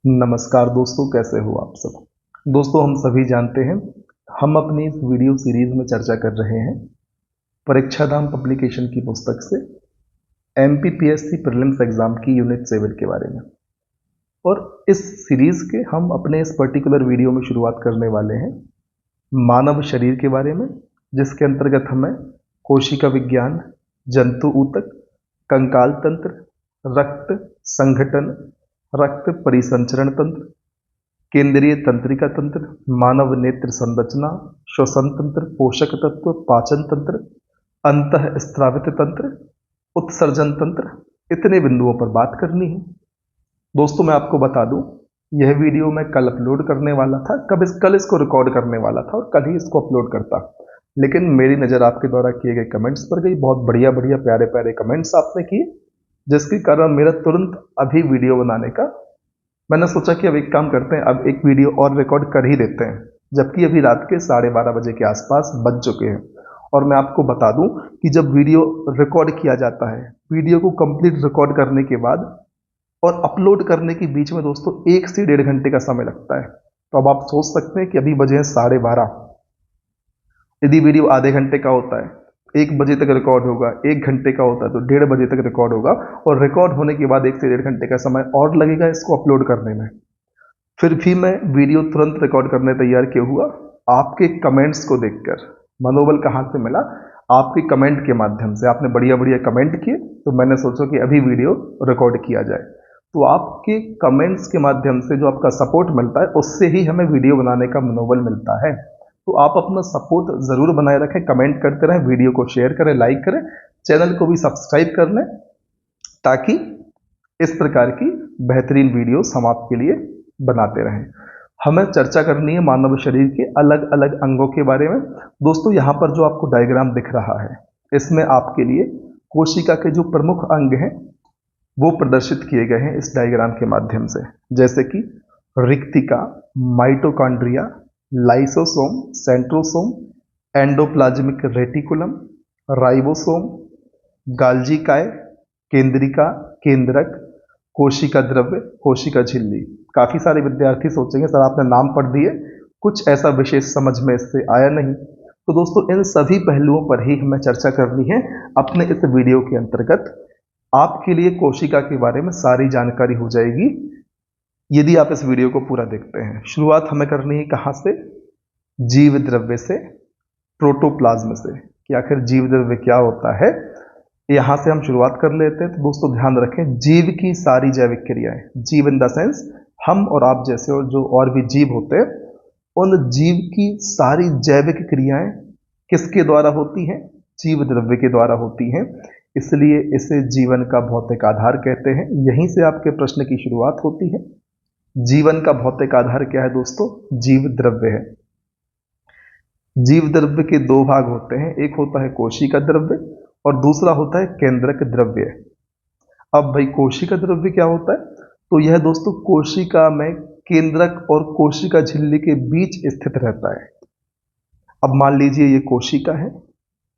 नमस्कार दोस्तों, कैसे हो आप सब। दोस्तों, हम सभी जानते हैं हम अपनी इस वीडियो सीरीज में चर्चा कर रहे हैं परीक्षा धाम पब्लिकेशन की पुस्तक से एमपीपीएससी प्रीलिम्स एग्जाम की यूनिट 7 के बारे में। और इस सीरीज के हम अपने इस पर्टिकुलर वीडियो में शुरुआत करने वाले हैं मानव शरीर के बारे में, जिसके अंतर्गत हमें कोशिका विज्ञान, जंतु ऊतक, कंकाल तंत्र, रक्त संघटन, रक्त परिसंचरण तंत्र, केंद्रीय तंत्रिका तंत्र, मानव नेत्र संरचना, श्वसन तंत्र, पोषक तत्व, पाचन तंत्र, अंतः स्त्रावित तंत्र, उत्सर्जन तंत्र, इतने बिंदुओं पर बात करनी है। दोस्तों, मैं आपको बता दूं, यह वीडियो मैं कल अपलोड करने वाला था, कल इसको रिकॉर्ड करने वाला था और कल ही इसको अपलोड करता, लेकिन मेरी नज़र आपके द्वारा किए गए कमेंट्स पर गई। बहुत बढ़िया बढ़िया प्यारे प्यारे कमेंट्स आपने किए, जिसके कारण मेरा तुरंत अभी वीडियो बनाने का मैंने सोचा कि अब एक काम करते हैं, अब एक वीडियो और रिकॉर्ड कर ही देते हैं, जबकि अभी रात के 12:30 बजे के आसपास बज चुके हैं। और मैं आपको बता दूं कि जब वीडियो रिकॉर्ड किया जाता है, वीडियो को कंप्लीट रिकॉर्ड करने के बाद और अपलोड करने के बीच में दोस्तों 1 से 1.5 घंटे का समय लगता है। तो अब आप सोच सकते हैं कि अभी बजे हैं 12:30, यदि वीडियो आधे घंटे का होता है, 1 बजे तक रिकॉर्ड होगा, 1 घंटे का होता है तो 1:30 बजे तक रिकॉर्ड होगा, और रिकॉर्ड होने के बाद 1 से 1.5 घंटे का समय और लगेगा इसको अपलोड करने में। फिर भी मैं वीडियो तुरंत रिकॉर्ड करने तैयार क्यों हुआ? आपके कमेंट्स को देखकर मनोबल कहाँ से मिला? आपके कमेंट के माध्यम से। आपने बढ़िया बढ़िया कमेंट किए, तो मैंने सोचा कि अभी वीडियो रिकॉर्ड किया जाए। तो आपके कमेंट्स के माध्यम से जो आपका सपोर्ट मिलता है, उससे ही हमें वीडियो बनाने का मनोबल मिलता है। तो आप अपना सपोर्ट ज़रूर बनाए रखें, कमेंट करते रहें, वीडियो को शेयर करें, लाइक करें, चैनल को भी सब्सक्राइब कर लें, ताकि इस प्रकार की बेहतरीन वीडियोस हम आपके लिए बनाते रहें। हमें चर्चा करनी है मानव शरीर के अलग अलग अंगों के बारे में। दोस्तों, यहाँ पर जो आपको डायग्राम दिख रहा है, इसमें आपके लिए कोशिका के जो प्रमुख अंग हैं वो प्रदर्शित किए गए हैं इस डायग्राम के माध्यम से, जैसे कि रिक्तिका, mitochondria, lysosome, centrosome, endoplasmic reticulum, ribosome, Golgi काय, केंद्रिका, केंद्रक, कोशिका द्रव्य, कोशिका झिल्ली। काफी सारे विद्यार्थी सोचेंगे सर आपने नाम पढ़ दिए, कुछ ऐसा विशेष समझ में इससे आया नहीं। तो दोस्तों, इन सभी पहलुओं पर ही हमें चर्चा करनी है अपने इस वीडियो के अंतर्गत। आपके लिए कोशिका के बारे में सारी जानकारी हो जाएगी यदि आप इस वीडियो को पूरा देखते हैं। शुरुआत हमें करनी है कहाँ से? जीव द्रव्य से, प्रोटोप्लाज्म से, कि आखिर जीव द्रव्य क्या होता है, यहां से हम शुरुआत कर लेते हैं। तो दोस्तों, ध्यान रखें, जीव की सारी जैविक क्रियाएं, जीव इन द सेंस हम और आप जैसे और जो और भी जीव होते हैं, उन जीव की सारी जैविक क्रियाएं किसके द्वारा होती हैं? जीव द्रव्य के द्वारा होती हैं। इसलिए इसे जीवन का भौतिक आधार कहते हैं। यहीं से आपके प्रश्न की शुरुआत होती है। जीवन का भौतिक आधार क्या है दोस्तों? जीव द्रव्य है। जीव द्रव्य के दो भाग होते हैं, एक होता है कोशिका द्रव्य और दूसरा होता है केंद्रक द्रव्य। अब भाई, कोशिका द्रव्य क्या होता है? तो यह दोस्तों कोशिका में केंद्रक और कोशिका झिल्ली के बीच स्थित रहता है। अब मान लीजिए ये कोशिका है,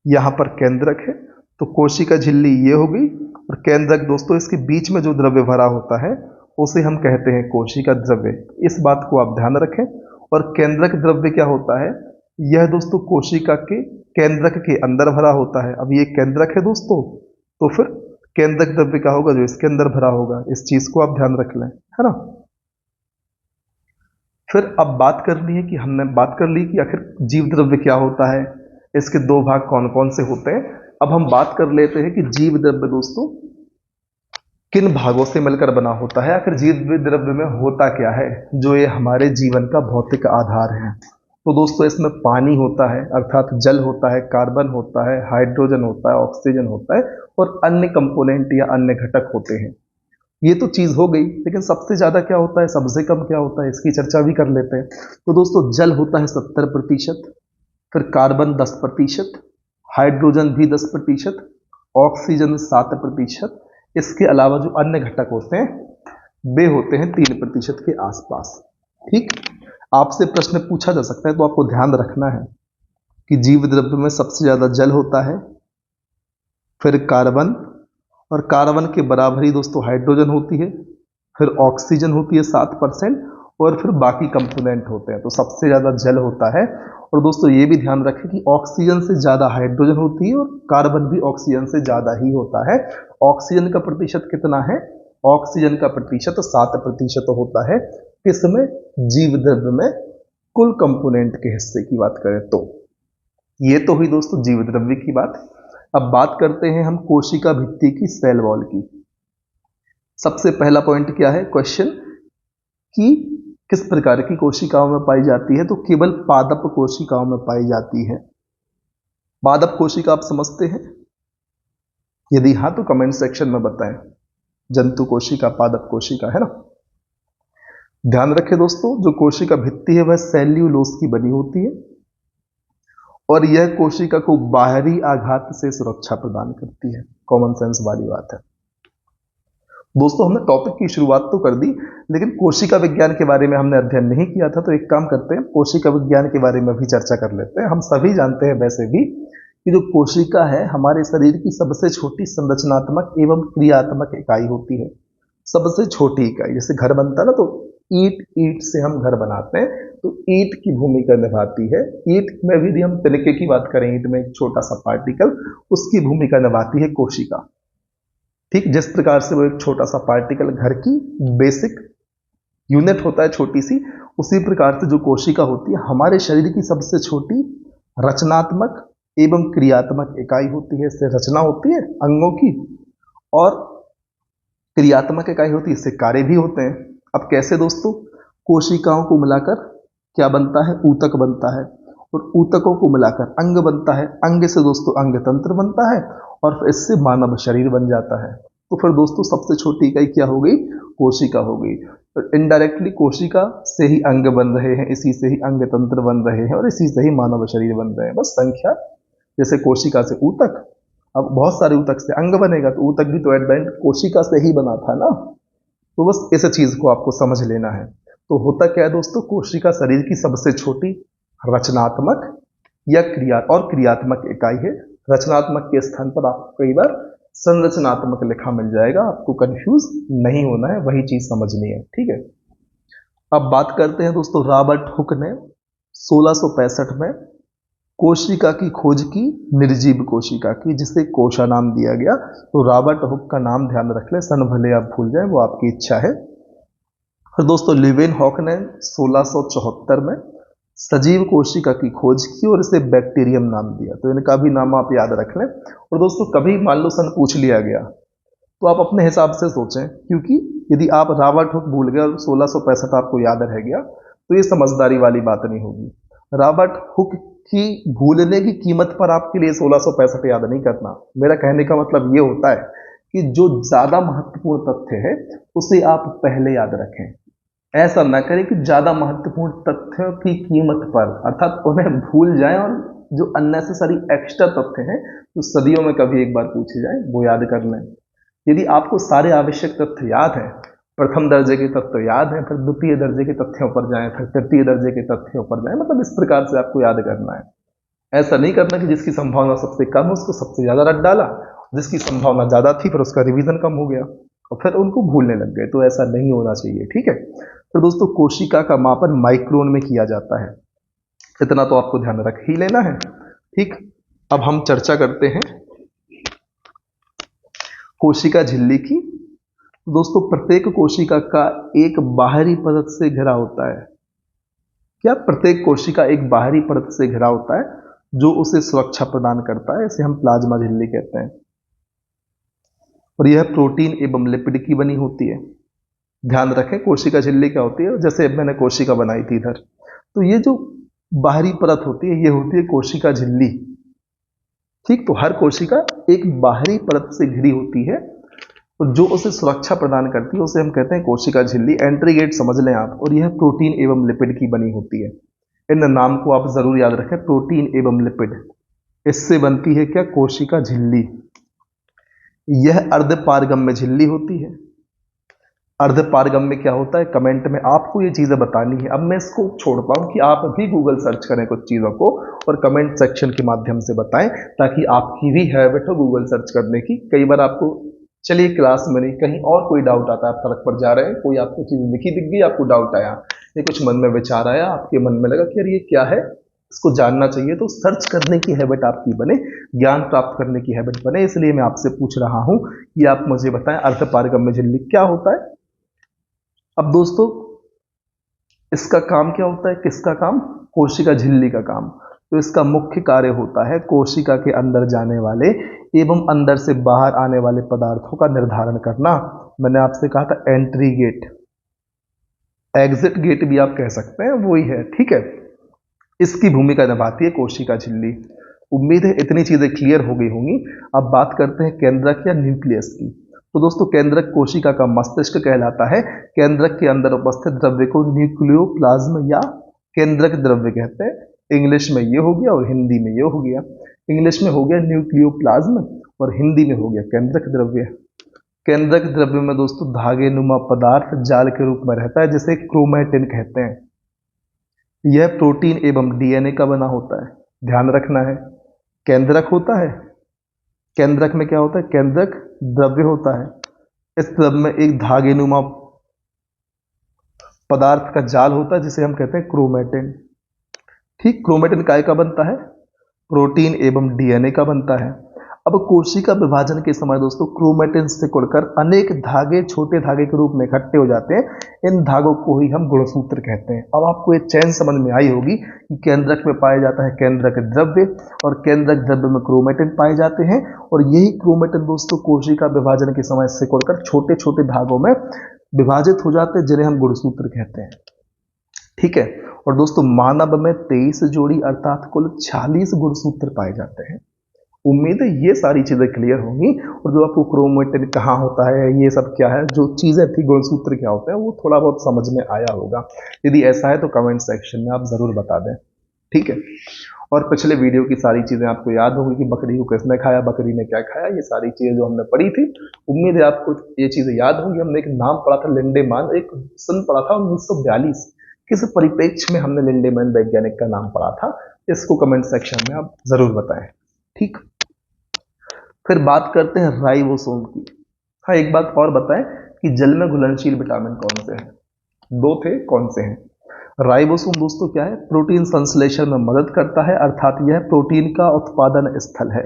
यहाँ पर केंद्रक है, तो कोशिका झिल्ली ये हो गई, और केंद्रक दोस्तों इसके बीच में जो द्रव्य भरा होता है उसे हम कहते हैं कोशिका द्रव्य। इस बात को आप ध्यान रखें। और केंद्रक द्रव्य क्या होता है? यह दोस्तों कोशिका के केंद्रक के अंदर भरा होता है। अब ये केंद्रक है दोस्तों, तो फिर केंद्रक द्रव्य क्या होगा? जो इसके अंदर भरा होगा। इस चीज को आप ध्यान रख लें, है ना। फिर अब बात करनी है कि हमने बात कर ली कि आखिर जीव द्रव्य क्या होता है, इसके दो भाग कौन कौन से होते हैं। अब हम बात कर लेते हैं कि जीव द्रव्य दोस्तों किन भागों से मिलकर बना होता है, आखिर जीव द्रव्य में होता क्या है जो ये हमारे जीवन का भौतिक आधार है। तो दोस्तों, इसमें पानी होता है, अर्थात जल होता है, कार्बन होता है, हाइड्रोजन होता है, ऑक्सीजन होता है, और अन्य कंपोनेंट या अन्य घटक होते हैं। ये तो चीज हो गई, लेकिन सबसे ज्यादा क्या होता है, सबसे कम क्या होता है, इसकी चर्चा भी कर लेते हैं। तो दोस्तों, जल होता है 70%, फिर कार्बन 10%, हाइड्रोजन भी 10%, ऑक्सीजन 7%। इसके अलावा जो अन्य घटक होते हैं वे होते हैं 3% के आसपास। ठीक, आपसे प्रश्न पूछा जा सकता है, तो आपको ध्यान रखना है कि जीव द्रव्य में सबसे ज्यादा जल होता है, फिर कार्बन, और कार्बन के बराबर ही दोस्तों हाइड्रोजन होती है, फिर ऑक्सीजन होती है 7% और फिर बाकी कंपोनेंट होते हैं। तो सबसे ज़्यादा जल होता है। और दोस्तों ये भी ध्यान रखें कि ऑक्सीजन से ज़्यादा हाइड्रोजन होती है और कार्बन भी ऑक्सीजन से ज़्यादा ही होता है। ऑक्सीजन का प्रतिशत कितना है? ऑक्सीजन का प्रतिशत 7% होता है। किसमें? जीव द्रव्य में कुल कंपोनेंट के हिस्से की बात करें तो। ये तो हुई दोस्तों जीव द्रव्य की बात। अब बात करते हैं हम कोशिका भित्ति की, सेल वॉल की। सबसे पहला पॉइंट क्या है क्वेश्चन कि किस प्रकार की कोशिकाओं में पाई जाती है? तो केवल पादप कोशिकाओं में पाई जाती है। पादप कोशिका आप समझते हैं? यदि हाँ तो कमेंट सेक्शन में बताएं। जंतु कोशिका, पादप कोशिका, है ना। ध्यान रखें दोस्तों, जो कोशिका भित्ति है वह सेल्यूलोज की बनी होती है और यह कोशिका को बाहरी आघात से सुरक्षा प्रदान करती है। कॉमन सेंस वाली बात है दोस्तों। हमने टॉपिक की शुरुआत तो कर दी, लेकिन कोशिका विज्ञान के बारे में हमने अध्ययन नहीं किया था। तो एक काम करते हैं, कोशिका विज्ञान के बारे में भी चर्चा कर लेते हैं। हम सभी जानते हैं वैसे भी कि जो कोशिका है हमारे शरीर की सबसे छोटी संरचनात्मक एवं क्रियात्मक इकाई होती है। सबसे छोटी इकाई, जैसे घर बनता है ना, तो ईट से हम घर बनाते हैं, तो ईट की भूमिका निभाती है। ईट में भी यदि हम तिनके की बात करें, ईट में एक छोटा सा पार्टिकल, उसकी भूमिका निभाती है कोशिका। ठीक जिस प्रकार से वो एक छोटा सा पार्टिकल घर की बेसिक यूनिट होता है छोटी सी, उसी प्रकार से जो कोशिका होती है हमारे शरीर की सबसे छोटी रचनात्मक एवं क्रियात्मक इकाई होती है। इससे रचना होती है अंगों की और क्रियात्मक इकाई होती है, इससे कार्य भी होते हैं। अब कैसे दोस्तों? कोशिकाओं को मिलाकर क्या बनता है? ऊतक बनता है और ऊतकों को मिलाकर अंग बनता है। अंग से दोस्तों अंग तंत्र बनता है और फिर इससे मानव शरीर बन जाता है। तो फिर दोस्तों सबसे छोटी इकाई क्या हो गई? कोशिका हो गई। तो इनडायरेक्टली कोशिका से ही अंग बन रहे हैं, इसी से ही अंग तंत्र बन रहे हैं और इसी से ही मानव शरीर बन रहे हैं। बस संख्या, जैसे कोशिका से ऊतक, अब बहुत सारे ऊतक से अंग बनेगा, तो ऊतक भी तो एट द एंड कोशिका से ही बना था ना। तो बस इस चीज को आपको समझ लेना है। तो होता क्या है दोस्तों? कोशिका शरीर की सबसे छोटी रचनात्मक या क्रियात्मक इकाई है। रचनात्मक के स्थान पर आपको कई बार संरचनात्मक लिखा मिल जाएगा, आपको कंफ्यूज नहीं होना है, वही चीज समझनी है। ठीक है, अब बात करते हैं दोस्तों, रॉबर्ट हुक ने 1665 में कोशिका की खोज की, निर्जीव कोशिका की, जिसे कोशा नाम दिया गया। तो रॉबर्ट हुक का नाम ध्यान रख ले, सन भले आप भूल जाए, वो आपकी इच्छा है। फिर दोस्तों लिवेन हॉक ने 1674 में सजीव कोशिका की खोज की और इसे बैक्टीरियम नाम दिया। तो इनका भी नाम आप याद रख लें। और दोस्तों कभी मान लो सन पूछ लिया गया तो आप अपने हिसाब से सोचें, क्योंकि यदि आप रॉबर्ट हुक भूल गए और 1665 आपको याद रह गया तो ये समझदारी वाली बात नहीं होगी। रॉबर्ट हुक की भूलने की कीमत पर आपके लिए 1665 याद नहीं करना। मेरा कहने का मतलब ये होता है कि जो ज्यादा महत्वपूर्ण तथ्य है उसे आप पहले याद रखें। ऐसा ना करें कि ज्यादा महत्वपूर्ण तथ्यों की कीमत पर, अर्थात उन्हें भूल जाएं और जो अननेसेसरी एक्स्ट्रा तथ्य हैं जो सदियों में कभी एक बार पूछे जाए वो याद कर लें। यदि आपको सारे आवश्यक तथ्य याद हैं, प्रथम दर्जे के तथ्य याद हैं, फिर द्वितीय दर्जे के तथ्यों पर जाएं, फिर तृतीय दर्जे के तथ्यों पर जाएं, मतलब इस प्रकार से आपको याद करना है। ऐसा नहीं करना कि जिसकी संभावना सबसे कम है उसको सबसे ज्यादा रट डाला, जिसकी संभावना ज्यादा थी फिर उसका रिवीजन कम हो गया और फिर उनको भूलने लग गए। तो ऐसा नहीं होना चाहिए। ठीक है, तो दोस्तों कोशिका का मापन माइक्रोन में किया जाता है, इतना तो आपको ध्यान रख ही लेना है। ठीक, अब हम चर्चा करते हैं कोशिका झिल्ली की। दोस्तों प्रत्येक कोशिका का एक बाहरी परत से घिरा होता है। क्या? प्रत्येक कोशिका एक बाहरी परत से घिरा होता है जो उसे सुरक्षा प्रदान करता है, इसे हम प्लाज्मा झिल्ली कहते हैं। और यह प्रोटीन एवं लिपिड की बनी होती है। ध्यान रखें कोशिका झिल्ली क्या होती है, जैसे मैंने कोशिका बनाई थी इधर, तो ये जो बाहरी परत होती है ये होती है कोशिका झिल्ली। ठीक, तो हर कोशिका एक बाहरी परत से घिरी होती है और जो उसे सुरक्षा प्रदान करती है उसे हम कहते हैं कोशिका झिल्ली। एंट्री गेट समझ लें आप। और यह प्रोटीन एवं लिपिड की बनी होती है। इन नाम को आप जरूर याद रखें, प्रोटीन एवं लिपिड। इससे बनती है क्या? कोशिका झिल्ली। यह अर्धपारगम्य झिल्ली होती है। अर्धपारगम्य में क्या होता है? कमेंट में आपको ये चीजें बतानी है। अब मैं इसको छोड़ता हूं कि आप भी गूगल सर्च करें कुछ चीजों को और कमेंट सेक्शन के माध्यम से बताएं, ताकि आपकी भी हैबिट हो गूगल सर्च करने की। कई बार आपको चलिए क्लास में नहीं, कहीं और कोई डाउट आता है, आप सड़क पर जा रहे हैं, कोई आपको चीज दिखी दिख गई, आपको डाउट आया, ये कुछ मन में विचार आया, आपके मन में लगा कि यार ये क्या है, इसको जानना चाहिए, तो सर्च करने की हैबिट आपकी बने, ज्ञान प्राप्त करने की हैबिट बने। इसलिए मैं आपसे पूछ रहा हूं कि आप मुझे बताएं अर्धपारगम्य झिल्ली क्या होता है। अब दोस्तों इसका काम क्या होता है, किसका काम, कोशिका झिल्ली का काम। तो इसका मुख्य कार्य होता है कोशिका के अंदर जाने वाले एवं अंदर से बाहर आने वाले पदार्थों का निर्धारण करना। मैंने आपसे कहा था एंट्री गेट, एग्जिट गेट भी आप कह सकते हैं, वही है, ठीक है। इसकी भूमिका निभाती है कोशिका झिल्ली। उम्मीद है इतनी चीजें क्लियर हो गई होंगी। अब बात करते हैं केंद्रक या न्यूक्लियस की। तो दोस्तों केंद्रक कोशिका का मस्तिष्क कहलाता है। केंद्रक के अंदर उपस्थित द्रव्य को न्यूक्लियोप्लाज्म या केंद्रक द्रव्य कहते हैं। इंग्लिश में ये हो गया और हिंदी में ये हो गया। इंग्लिश में हो गया न्यूक्लियोप्लाज्म और हिंदी में हो गया केंद्रक द्रव्य। केंद्रक द्रव्य में दोस्तों धागे नुमा पदार्थ जाल के रूप में रहता है, जिसे क्रोमैटिन कहते हैं। यह प्रोटीन एवं डीएनए का बना होता है, ध्यान रखना है। केंद्रक होता है, केंद्रक में क्या होता है, केंद्रक द्रव्य होता है। इस द्रव्य में एक धागेनुमा पदार्थ का जाल होता है, जिसे हम कहते हैं क्रोमैटिन। ठीक, क्रोमैटिन काय का बनता है, प्रोटीन एवं डीएनए का बनता है। अब कोशिका विभाजन के समय दोस्तों क्रोमैटिन से कुड़कर अनेक धागे छोटे धागे के रूप में इकट्ठे हो जाते हैं। इन धागों को ही हम गुणसूत्र कहते हैं। अब आपको ये चैन समझ में आई होगी कि केंद्रक में पाया जाता है केंद्रक द्रव्य और केंद्रक द्रव्य में क्रोमैटिन पाए जाते हैं, और यही क्रोमैटिन दोस्तों कोशिका विभाजन के समय सिकुड़कर छोटे छोटे भागों में विभाजित हो जाते हैं, जिन्हें हम गुणसूत्र कहते हैं। ठीक है, और दोस्तों मानव में 23 जोड़ी अर्थात कुल 46 गुणसूत्र पाए जाते हैं। उम्मीद है ये सारी चीजें क्लियर होंगी, और जो आपको क्रोमैटिन कहाँ होता है, ये सब क्या है, जो चीजें थी गुणसूत्र क्या होता है, वो थोड़ा बहुत समझ में आया होगा। यदि ऐसा है तो कमेंट सेक्शन में आप जरूर बता दें, ठीक है। और पिछले वीडियो की सारी चीजें आपको याद होंगी कि बकरी को किसने खाया, बकरी ने क्या खाया, ये सारी चीजें जो हमने पढ़ी थी, उम्मीद है आपको ये चीजें याद होंगी। हमने एक नाम पढ़ा था लिंडेमान, एक सन पढ़ा था 1942, किस परिप्रेक्ष्य में हमने लिंडेमान वैज्ञानिक का नाम पढ़ा था, इसको कमेंट सेक्शन में आप जरूर बताएं, ठीक। फिर बात करते हैं राइबोसोम की। हाँ, एक बात और बताएं कि जल में घुलनशील विटामिन कौन से हैं, दो थे, कौन से हैं। राइबोसोम दोस्तों क्या है, प्रोटीन संश्लेषण में मदद करता है, अर्थात यह प्रोटीन का उत्पादन स्थल है।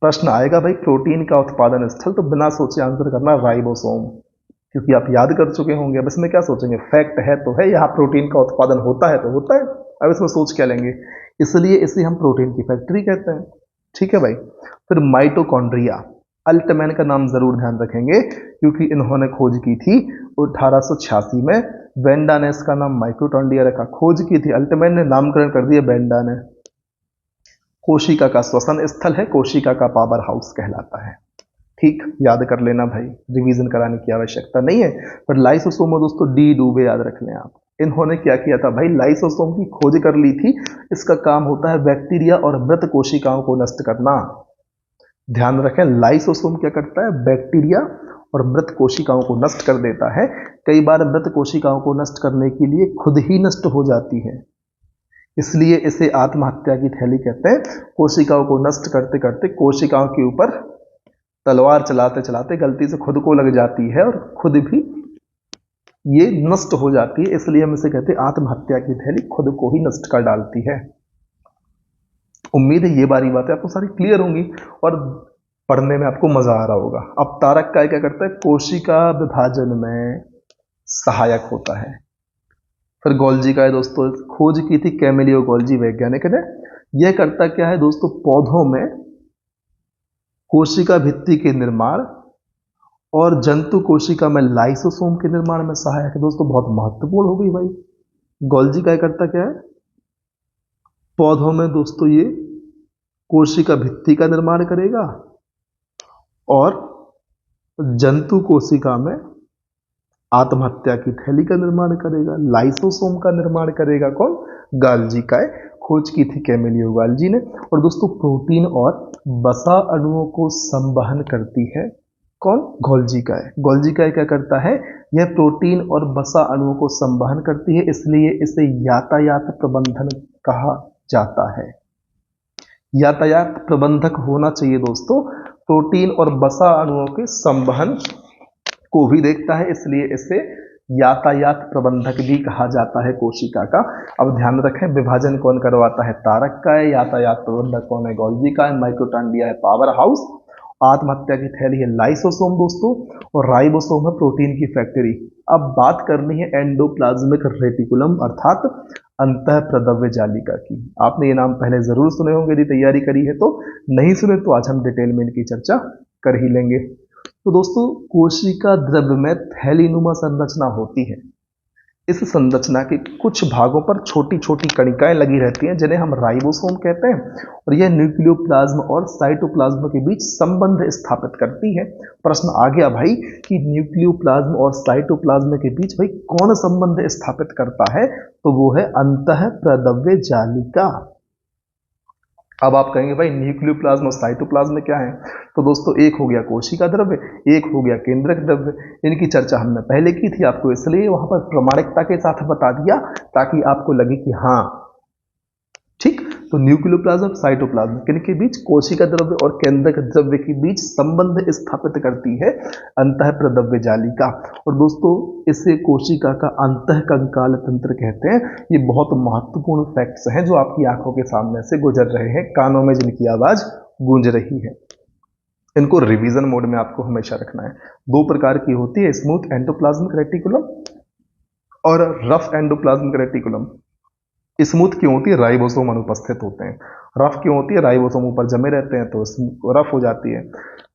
प्रश्न आएगा भाई प्रोटीन का उत्पादन स्थल, तो बिना सोचे आंसर करना राइबोसोम, क्योंकि आप याद कर चुके होंगे। अब इसमें क्या सोचेंगे, फैक्ट है तो है, यहाँ प्रोटीन का उत्पादन होता है तो होता है, अब इसमें सोच क्या लेंगे, इसलिए इसे हम प्रोटीन की फैक्ट्री कहते हैं, ठीक है भाई। फिर माइटोकॉन्ड्रिया, अल्टमैन का नाम जरूर ध्यान रखेंगे, क्योंकि इन्होंने खोज की थी 1886 में। बेंडा ने इसका नाम माइटोकॉन्ड्रिया रखा, खोज की थी, अल्टमैन ने नामकरण कर दिया बेंडा ने। कोशिका का श्वसन स्थल है, कोशिका का पावर हाउस कहलाता है, ठीक, याद कर लेना भाई, रिवीजन कराने की आवश्यकता नहीं है। पर लाइसोसोम दोस्तों डी डूबे याद रख लें आप। इन्होंने क्या किया था भाई, लाइसोसोम की खोज कर ली थी। इसका काम होता है बैक्टीरिया और मृत कोशिकाओं को नष्ट करना, ध्यान रखें। लाइसोसोम क्या करता है, बैक्टीरिया और मृत कोशिकाओं को नष्ट कर देता है। कई बार मृत कोशिकाओं को नष्ट करने के लिए खुद ही नष्ट हो जाती है, इसलिए इसे आत्महत्या की थैली कहते हैं। कोशिकाओं को नष्ट करते करते कोशिकाओं के ऊपर तलवार चलाते चलाते गलती से खुद को लग जाती है और खुद भी ये नष्ट हो जाती है, इसलिए हम इसे कहते हैं आत्महत्या की थैली, खुद को ही नष्ट कर डालती है। उम्मीद है ये बारी बातें आपको सारी क्लियर होंगी और पढ़ने में आपको मजा आ रहा होगा। अब तारक काय क्या करता है, कोशिका विभाजन में सहायक होता है। फिर गोल्जी का है दोस्तों, खोज की थी कैमिलियो गोल्जी वैज्ञानिक ने। यह करता क्या है दोस्तों, पौधों में कोशिका भित्ति के निर्माण और जंतु कोशिका में लाइसोसोम के निर्माण में सहायक है। दोस्तों बहुत महत्वपूर्ण हो गई भाई। गोल्जी काय करता क्या है, पौधों में दोस्तों ये कोशिका भित्ति का निर्माण करेगा और जंतु कोशिका में आत्महत्या की थैली का निर्माण करेगा। लाइसोसोम का निर्माण करेगा कौन, गाल्जी काय। खोज की थी कैमिलियो गाल्जी ने। और दोस्तों प्रोटीन और वसा अणुओं को संवहन करती है कौन, गोल्जी काय। गोल्जी काय क्या करता है, यह प्रोटीन और वसा अणुओं को संवहन करती है, इसलिए इसे यातायात प्रबंधन कहा जाता है। यातायात प्रबंधक होना चाहिए दोस्तों प्रोटीन और वसा अणुओं के संवहन को भी देखता है, इसलिए इसे यातायात प्रबंधक भी कहा जाता है कोशिका का। अब ध्यान रखें, विभाजन कौन करवाता है, तारक का है, यातायात प्रबंधक कौन है, गोल्जी का है, माइटोकॉन्ड्रिया है पावर हाउस, आत्महत्या की थैली है लाइसोसोम दोस्तों, और राइबोसोम है प्रोटीन की फैक्ट्री। अब बात करनी है एंडोप्लाज्मिक रेटिकुलम अर्थात अंतःप्रदव्य जालिका की। आपने ये नाम पहले जरूर सुने होंगे यदि तैयारी करी है तो, नहीं सुने तो आज हम डिटेल में इनकी चर्चा कर ही लेंगे। तो दोस्तों, कोशिका द्रव्य में थैलीनुमा संरचना होती है। इस संरचना के कुछ भागों पर छोटी छोटी कणिकाएं लगी रहती हैं जिन्हें हम राइबोसोम कहते हैं, और यह न्यूक्लियोप्लाज्म और साइटोप्लाज्म के बीच संबंध स्थापित करती है। प्रश्न आ गया भाई कि न्यूक्लियोप्लाज्म और साइटोप्लाज्म के बीच भाई कौन संबंध स्थापित करता है, तो वो है अंतःप्रदव्य जालिका। अब आप कहेंगे भाई न्यूक्लियोप्लाज्म और साइटोप्लाज्म क्या है, तो दोस्तों एक हो गया कोशिका द्रव्य, एक हो गया केंद्रक द्रव्य। इनकी चर्चा हमने पहले की थी, आपको इसलिए वहां पर प्रामाणिकता के साथ बता दिया ताकि आपको लगे कि हाँ ठीक। तो न्यूक्लियोप्लाज्म साइटोप्लाज्म किनके बीच, कोशिका द्रव्य और केंद्रक द्रव्य के बीच संबंध स्थापित करती है अंतःप्रदव्य जालिका। और दोस्तों इसे कोशिका का अंतःकंकाल तंत्र कहते हैं। ये बहुत महत्वपूर्ण फैक्ट्स हैं जो आपकी आंखों के सामने से गुजर रहे हैं, कानों में जिनकी आवाज गूंज रही है। इनको रिवीजन मोड में आपको हमेशा रखना है। दो प्रकार की होती है, स्मूथ एंडोप्लाज्मिक रेटिकुलम और रफ एंडोप्लाज्मिक रेटिकुलम। स्मूथ क्यों होती है, राइबोसोम अनुपस्थित होते हैं। रफ क्यों होती है, राइबोसोम ऊपर जमे रहते हैं तो रफ हो जाती है।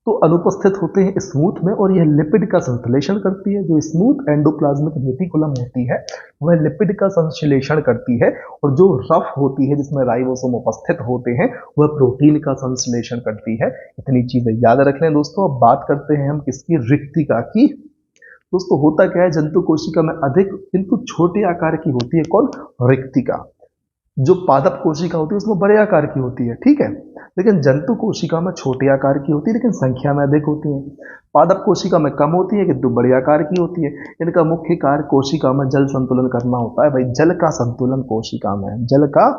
तो अनुपस्थित होते हैं स्मूथ में, और यह लिपिड का संश्लेषण करती है। जो स्मूथ एंडोप्लाज्मिक रेटिकुलम होती है वह लिपिड का संश्लेषण करती है, और जो रफ होती है जिसमें राइबोसोम उपस्थित होते हैं वह प्रोटीन का संश्लेषण करती है। इतनी चीजें याद रख लें दोस्तों। अब बात करते हैं हम किसकी, रिक्तिका की। दोस्तों होता क्या है, जंतु कोशिका में अधिक किंतु छोटे आकार की होती है कौन, रिक्तिका। जो पादप कोशिका होती है उसमें बड़े आकार की होती है, ठीक है, लेकिन जंतु कोशिका में छोटे आकार की होती है लेकिन संख्या में अधिक होती है। पादप कोशिका में कम होती है किंतु बड़े आकार की होती है। इनका मुख्य कार्य कोशिका में जल संतुलन करना होता है। भाई जल का संतुलन कोशिका में, जल का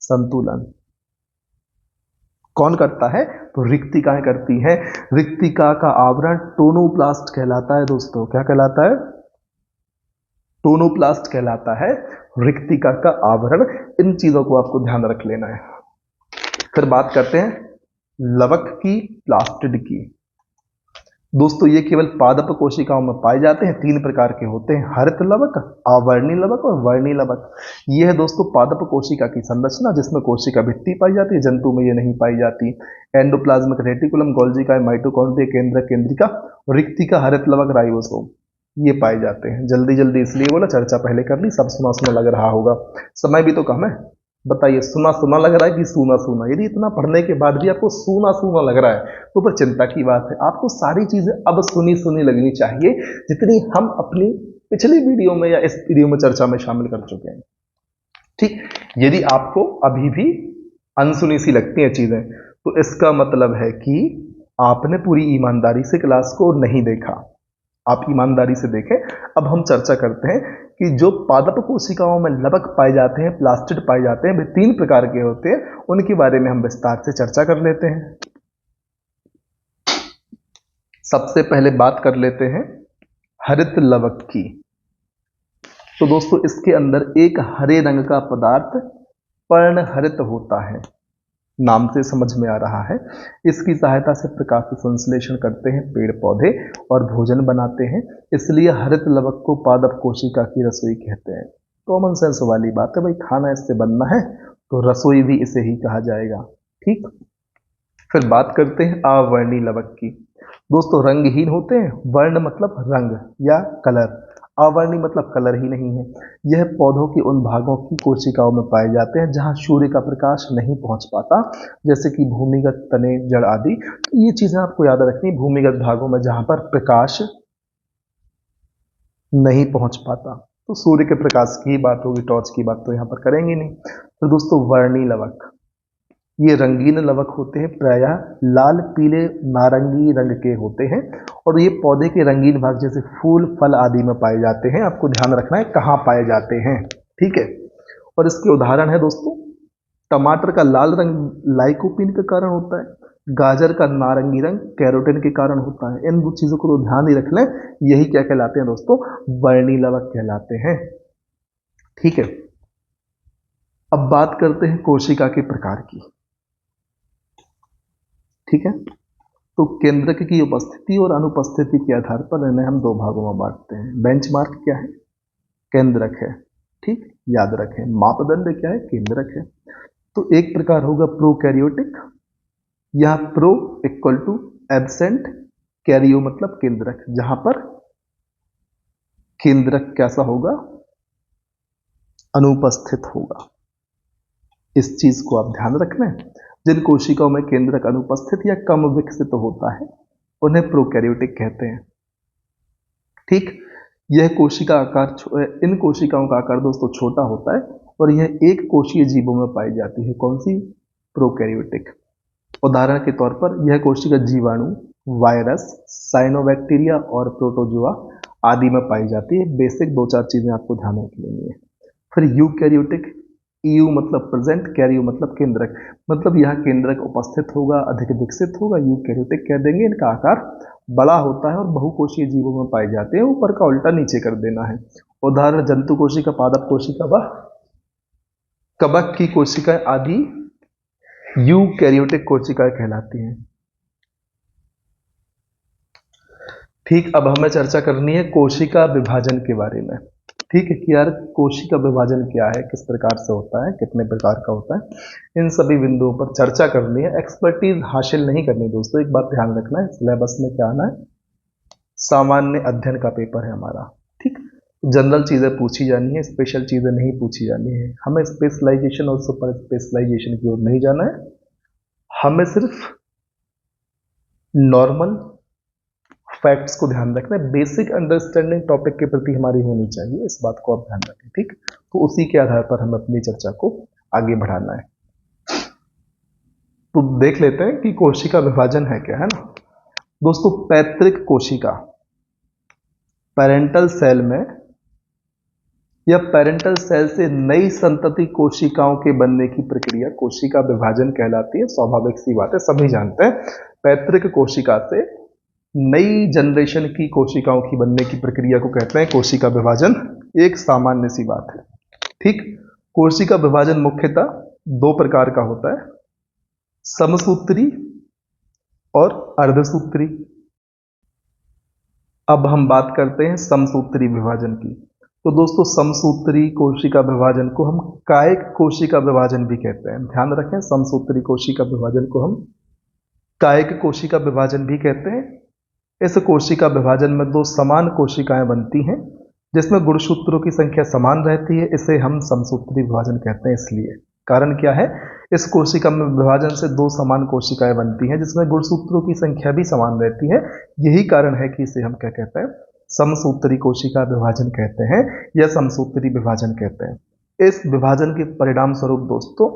संतुलन कौन करता है, तो रिक्तिकाएं करती हैं। रिक्तिका का आवरण टोनोप्लास्ट कहलाता है दोस्तों। क्या कहलाता है, टोनोप्लास्ट कहलाता है रिक्तिका का आवरण। इन चीजों को आपको ध्यान रख लेना है। फिर बात करते हैं लवक की, प्लास्टिड की। दोस्तों ये केवल पादप कोशिकाओं में पाए जाते हैं। तीन प्रकार के होते हैं, हरित लवक, आवर्णी लवक और वर्णी लवक। ये है दोस्तों पादप कोशिका की संरचना जिसमें कोशिका भित्ति पाई जाती है, जंतु में ये नहीं पाई जाती। एंडोप्लाज्मिक रेटिकुलम, गोल्जी का, माइटोकॉन्ड्रिया, केंद्रक, केंद्रिका, रिक्तिका, हरित लवक, राइबोसोम, ये पाए जाते हैं। जल्दी जल्दी इसलिए बोला, चर्चा पहले कर ली, सब सुना सुना लग रहा होगा, समय भी तो कम है। बताइए सुना सुना लग रहा है कि सूना सूना। यदि इतना पढ़ने के बाद भी आपको सूना सूना लग रहा है तो फिर चिंता की बात है। आपको सारी चीजें अब सुनी सुनी लगनी चाहिए जितनी हम अपनी पिछली वीडियो में या इस वीडियो में चर्चा में शामिल कर चुके हैं, ठीक। यदि आपको अभी भी अनसुनी सी लगती हैं चीजें तो इसका मतलब है कि आपने पूरी ईमानदारी से क्लास को नहीं देखा। आप ईमानदारी से देखें। अब हम चर्चा करते हैं कि जो पादप कोशिकाओं में लवक पाए जाते हैं, प्लास्टिड पाए जाते हैं, वे तीन प्रकार के होते हैं। उनके बारे में हम विस्तार से चर्चा कर लेते हैं। सबसे पहले बात कर लेते हैं हरित लवक की। तो दोस्तों इसके अंदर एक हरे रंग का पदार्थ पर्णहरित होता है, नाम से समझ में आ रहा है। इसकी सहायता से प्रकाश संश्लेषण करते हैं पेड़ पौधे और भोजन बनाते हैं, इसलिए हरित लवक को पादप कोशिका की रसोई कहते हैं। कॉमन सेंस वाली बात है भाई, खाना इससे बनना है तो रसोई भी इसे ही कहा जाएगा, ठीक। फिर बात करते हैं अवर्णी लवक की। दोस्तों रंगहीन होते हैं, वर्ण मतलब रंग या कलर, अवर्णी मतलब कलर ही नहीं है। यह पौधों के उन भागों की कोशिकाओं में पाए जाते हैं जहां सूर्य का प्रकाश नहीं पहुंच पाता, जैसे कि भूमिगत तने, जड़ आदि। ये चीजें आपको याद रखनी, भूमिगत भागों में जहां पर प्रकाश नहीं पहुंच पाता। तो सूर्य के प्रकाश की बात होगी, टॉर्च की बात तो यहां पर करेंगे नहीं। तो दोस्तों वर्णी लवक, ये रंगीन लवक होते हैं, प्रायः लाल, पीले, नारंगी रंग के होते हैं, और ये पौधे के रंगीन भाग जैसे फूल, फल आदि में पाए जाते हैं। आपको ध्यान रखना है कहाँ पाए जाते हैं, ठीक है। और इसके उदाहरण है दोस्तों, टमाटर का लाल रंग लाइकोपीन के कारण होता है, गाजर का नारंगी रंग कैरोटीन के कारण होता है। इन दो चीजों को तो ध्यान ही रख लें, यही क्या कहलाते हैं दोस्तों, वर्णिलवक कहलाते हैं। ठीक है, अब बात करते हैं कोशिका के प्रकार की। ठीक है, तो केंद्रक की उपस्थिति और अनुपस्थिति के आधार पर इन्हें हम दो भागों में बांटते हैं। बेंचमार्क क्या है, केंद्रक है। ठीक, याद रखें, मापदंड क्या है, केंद्रक है। तो एक प्रकार होगा प्रोकैरियोटिक, या pro equal to absent, karyo मतलब केंद्रक, जहां पर केंद्रक कैसा होगा, अनुपस्थित होगा। इस चीज को आप ध्यान रखना। जिन कोशिकाओं में केंद्रक अनुपस्थित या कम विकसित होता है उन्हें प्रोकैरियोटिक कहते हैं। ठीक, यह कोशिका आकार, इन कोशिकाओं का आकार दोस्तों छोटा होता है और यह एक कोशीय जीवों में पाई जाती है। कौन सी, प्रोकैरियोटिक। उदाहरण के तौर पर यह कोशिका जीवाणु, वायरस, साइनोबैक्टीरिया और प्रोटोजोआ आदि में पाई जाती है। बेसिक दो चार चीजें आपको ध्यान रख लेनी है। फिर यूकैरियोटिक, यू मतलब प्रेजेंट, कैरियो मतलब केंद्रक, मतलब यहाँ केंद्रक उपस्थित होगा, अधिक विकसित होगा, यूकैरियोटिक कह देंगे। इनका आकार बड़ा होता है और बहुकोशीय जीवों में पाए जाते हैं। ऊपर का उल्टा नीचे कर देना है। उदाहरण जंतु कोशिका, पादप कोशिका व कवक की कोशिकाएं आदि यूकैरियोटिक कोशिकाएं कहलाती हैं। ठीक, अब हमें चर्चा करनी है कोशिका विभाजन के बारे में। ठीक है, कि यार कोशिका विभाजन क्या है, किस प्रकार से होता है, कितने प्रकार का होता है, इन सभी बिंदुओं पर चर्चा करनी है। एक्सपर्टीज हासिल नहीं करनी दोस्तों, एक बात ध्यान रखना है, सिलेबस में क्या आना है, सामान्य अध्ययन का पेपर है हमारा। ठीक, जनरल चीजें पूछी जानी है, स्पेशल चीजें नहीं पूछी जानी है। हमें स्पेशलाइजेशन और सुपर स्पेशलाइजेशन की ओर नहीं जाना है, हमें सिर्फ नॉर्मल फैक्ट्स को ध्यान रखना है। बेसिक अंडरस्टैंडिंग टॉपिक के प्रति हमारी होनी चाहिए, इस बात को आप ध्यान रखें। ठीक, तो उसी के आधार पर हमें अपनी चर्चा को आगे बढ़ाना है। तो देख लेते हैं कि कोशिका विभाजन है क्या, है ना दोस्तों। पैतृक कोशिका, पेरेंटल सेल में या पेरेंटल सेल से नई संतति कोशिकाओं के बनने की प्रक्रिया कोशिका विभाजन कहलाती है। स्वाभाविक सी बात है, सभी जानते हैं। पैतृक कोशिका से नई जनरेशन की कोशिकाओं की बनने की प्रक्रिया को कहते हैं कोशिका विभाजन। एक सामान्य सी बात है। ठीक, कोशिका विभाजन मुख्यतः दो प्रकार का होता है, समसूत्री और अर्धसूत्री। अब हम बात करते हैं समसूत्री विभाजन की। तो दोस्तों समसूत्री कोशिका विभाजन को हम कायिक कोशिका विभाजन भी कहते हैं। ध्यान रखें, समसूत्री कोशिका विभाजन को हम कायिक कोशिका विभाजन भी कहते हैं। इस कोशिका विभाजन में दो समान कोशिकाएं बनती हैं जिसमें गुणसूत्रों की संख्या समान रहती है। इसे हम समसूत्री विभाजन कहते हैं। इसलिए कारण क्या है, इस कोशिका में विभाजन से दो समान कोशिकाएं बनती हैं जिसमें गुणसूत्रों की संख्या भी समान रहती है। यही कारण है कि इसे हम क्या कहते हैं, समसूत्री कोशिका विभाजन कहते हैं या समसूत्री विभाजन कहते हैं। इस विभाजन के परिणाम स्वरूप दोस्तों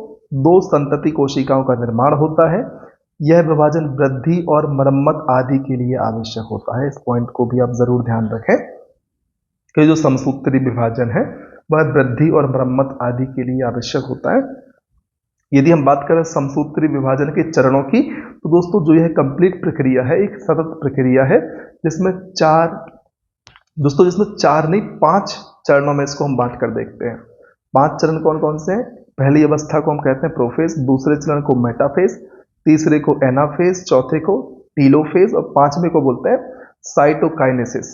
दो संतति कोशिकाओं का निर्माण होता है। यह विभाजन वृद्धि और मरम्मत आदि के लिए आवश्यक होता है। इस पॉइंट को भी आप जरूर ध्यान रखें कि जो समसूत्री विभाजन है वह वृद्धि और मरम्मत आदि के लिए आवश्यक होता है। यदि हम बात करें समसूत्री विभाजन के चरणों की, तो दोस्तों जो यह कंप्लीट प्रक्रिया है एक सतत प्रक्रिया है जिसमें चार नहीं 5 चरणों में इसको हम बांट कर देखते हैं। 5 चरण कौन कौन से हैं? पहली अवस्था को हम कहते हैं प्रोफेज, दूसरे चरण को मेटाफेज, तीसरे को एनाफेज, चौथे को टीलोफेज और पांचवें को बोलते हैं साइटोकाइनेसिस।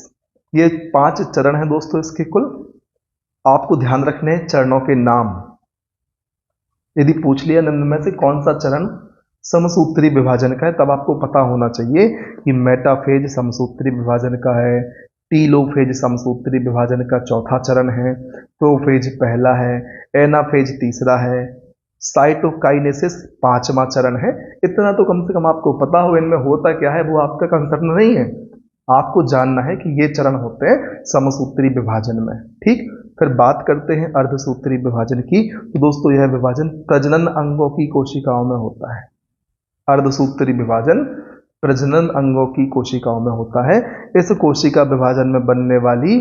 ये 5 चरण हैं दोस्तों इसके कुल। आपको ध्यान रखने हैं चरणों के नाम। यदि पूछ लिया निम्न में से कौन सा चरण समसूत्री विभाजन का है, तब आपको पता होना चाहिए कि मेटाफेज समसूत्री विभाजन का है, टीलोफेज समसूत्री विभाजन का चौथा चरण है, प्रोफेज पहला है, एनाफेज तीसरा है, साइटोकाइनेसिस 5वां चरण है। इतना तो कम से कम आपको पता हो। इनमें होता क्या है वो आपका कंसर्न नहीं है, आपको जानना है कि ये चरण होते हैं समसूत्री विभाजन में। ठीक, फिर बात करते हैं अर्धसूत्री विभाजन की। तो दोस्तों यह विभाजन प्रजनन अंगों की कोशिकाओं में होता है। अर्धसूत्री विभाजन प्रजनन अंगों की कोशिकाओं में होता है। इस कोशिका विभाजन में बनने वाली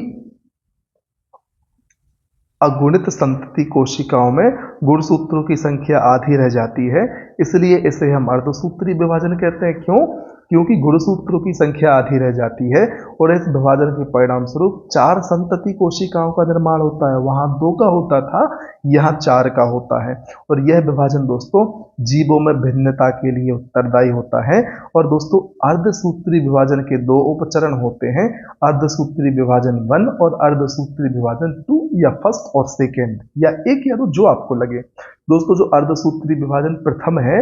अगुणित संतति कोशिकाओं में गुणसूत्रों की संख्या आधी रह जाती है, इसलिए इसे हम अर्धसूत्री विभाजन कहते हैं। क्यों? क्योंकि गुणसूत्रों की संख्या आधी रह जाती है और इस विभाजन के परिणाम स्वरूप 4 संतति कोशिकाओं का निर्माण होता है। वहां 2 का होता था, यहाँ 4 का होता है। और यह विभाजन दोस्तों जीवों में भिन्नता के लिए उत्तरदायी होता है। और दोस्तों अर्धसूत्री विभाजन के 2 उपचरण होते हैं, अर्धसूत्री विभाजन 1 और अर्धसूत्री विभाजन 2, या फर्स्ट और सेकेंड, या एक या दो जो आपको लगे। दोस्तों जो अर्धसूत्री विभाजन प्रथम है,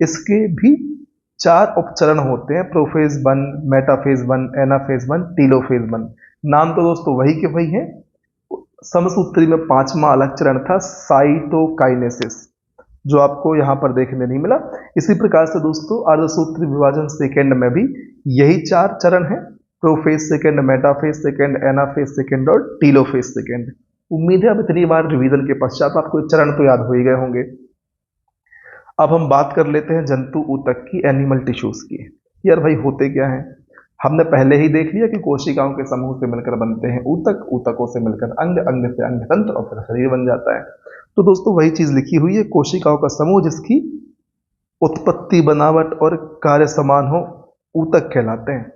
इसके भी 4 उपचरण होते हैं, प्रोफेज 1, मेटाफेज 1, एनाफेज 1, टीलोफेज 1। नाम तो दोस्तों वही के वही है। समसूत्री में 5वां अलग चरण था, साइटोकाइनेसिस, जो आपको यहां पर देखने नहीं मिला। इसी प्रकार से दोस्तों अर्धसूत्री विभाजन सेकेंड में भी यही 4 चरण है, prophase second, metaphase second, anaphase second और टीलोफेज सेकेंड। उम्मीद है अब इतनी बार रिवीजन के पश्चात आपको चरण तो याद हो ही गए होंगे। अब हम बात कर लेते हैं जंतु ऊतक की, एनिमल टिश्यूज की। यार भाई होते क्या है, हमने पहले ही देख लिया कि कोशिकाओं के समूह से मिलकर बनते हैं ऊतक, ऊतकों से मिलकर अंग, अंग से अंगतंत्र और फिर शरीर बन जाता है। तो दोस्तों वही चीज लिखी हुई है, कोशिकाओं का समूह जिसकी उत्पत्ति, बनावट और कार्य समान हो, ऊतक कहलाते हैं।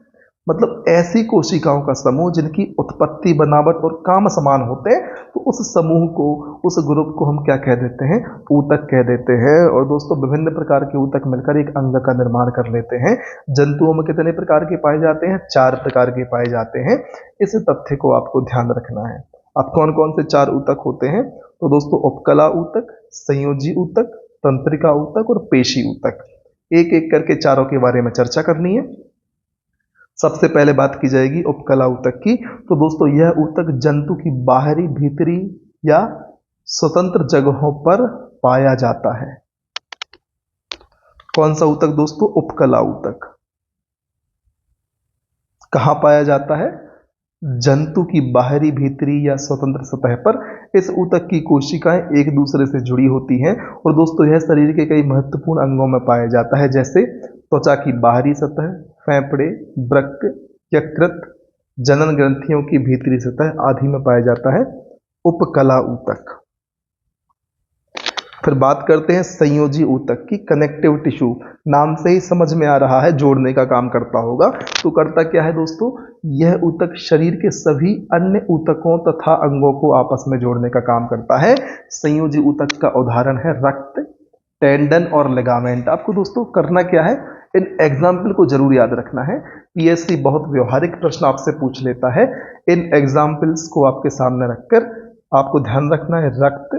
मतलब ऐसी कोशिकाओं का समूह जिनकी उत्पत्ति, बनावट और काम समान होते हैं, तो उस समूह को, उस ग्रुप को हम क्या कह देते हैं? ऊतक कह देते हैं। और दोस्तों विभिन्न प्रकार के ऊतक मिलकर एक अंग का निर्माण कर लेते हैं। जंतुओं में कितने प्रकार के पाए जाते हैं? 4 प्रकार के पाए जाते हैं। इस तथ्य को आपको ध्यान रखना है। अब कौन कौन से 4 ऊतक होते हैं? तो दोस्तों उपकला ऊतक, संयोजी ऊतक, तंत्रिका ऊतक और पेशी ऊतक। एक एक करके चारों के बारे में चर्चा करनी है। सबसे पहले बात की जाएगी उपकला ऊतक की। तो दोस्तों यह ऊतक जंतु की बाहरी, भीतरी या स्वतंत्र जगहों पर पाया जाता है। कौन सा ऊतक दोस्तों? उपकला ऊतक। कहां पाया जाता है? जंतु की बाहरी, भीतरी या स्वतंत्र सतह पर इस ऊतक की कोशिकाएं एक दूसरे से जुड़ी होती हैं। और दोस्तों यह शरीर के कई महत्वपूर्ण अंगों में पाया जाता है, जैसे त्वचा की बाहरी सतह, फेफड़े, वृक्क, यकृत, जनन ग्रंथियों की भीतरी सतह आदि में पाया जाता है उपकला ऊतक। फिर बात करते हैं संयोजी ऊतक की, कनेक्टिव टिश्यू। नाम से ही समझ में आ रहा है जोड़ने का काम करता होगा। तो करता क्या है दोस्तों? यह ऊतक शरीर के सभी अन्य ऊतकों तथा अंगों को आपस में जोड़ने का काम करता है। संयोजी ऊतक का उदाहरण है रक्त, टेंडन और लिगामेंट। आपको दोस्तों करना क्या है? इन एग्जाम्पल को जरूर याद रखना है। पीएससी बहुत व्यवहारिक प्रश्न आपसे पूछ लेता है। इन एग्जाम्पल्स को आपके सामने रखकर आपको ध्यान रखना है रक्त,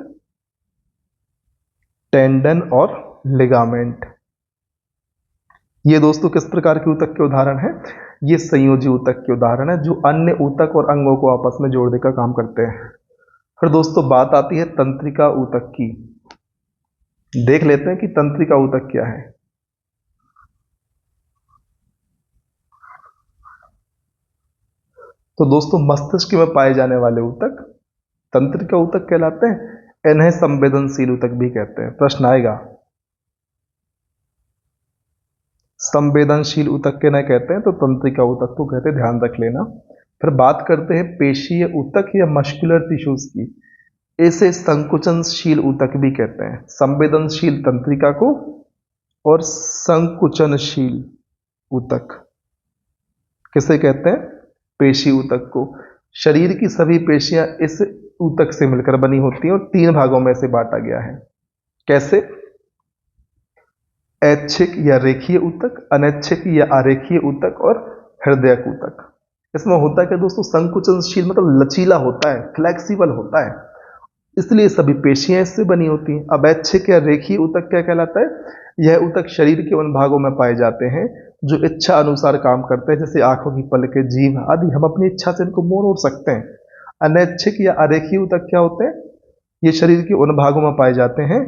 टेंडन और लिगामेंट। ये दोस्तों किस प्रकार के ऊतक के उदाहरण है? ये संयोजी ऊतक के उदाहरण है, जो अन्य ऊतक और अंगों को आपस में जोड़ने का काम करते हैं। फिर दोस्तों बात आती है तंत्रिका ऊतक की। देख लेते हैं कि तंत्रिका ऊतक क्या है। तो दोस्तों मस्तिष्क में पाए जाने वाले ऊतक तंत्रिका ऊतक कहलाते हैं। इन्हें संवेदनशील ऊतक भी कहते हैं। प्रश्न आएगा, संवेदनशील ऊतक के न कहते हैं तो तंत्रिका ऊतक को कहते हैं, ध्यान रख लेना। फिर बात करते हैं पेशीय ऊतक या मस्कुलर टिश्यूज की। इसे संकुचनशील ऊतक भी कहते हैं। संवेदनशील तंत्रिका को और संकुचनशील ऊतक किसे कहते हैं? पेशी ऊतक को। शरीर की सभी पेशियां इस ऊतक से मिलकर बनी होती हैं और 3 भागों में से बांटा गया है। कैसे? ऐच्छिक या रेखीय ऊतक, अनैच्छिक या अरेखीय ऊतक और हृदयक ऊतक। इसमें होता क्या दोस्तों? संकुचनशील मतलब लचीला होता है, फ्लेक्सिबल होता है, इसलिए सभी पेशियां इससे बनी होती हैं। अब ऐच्छिक या रेखीय ऊतक क्या कहलाता है? यह ऊतक शरीर के उन भागों में पाए जाते हैं जो इच्छा अनुसार काम करते हैं, जैसे आंखों की पलकें, जीभ आदि। हम अपनी इच्छा से इनको मोड़ ओढ़ सकते हैं। अनैच्छिक या अरेखीय ऊतक क्या होते हैं? ये शरीर के उन भागों में पाए जाते हैं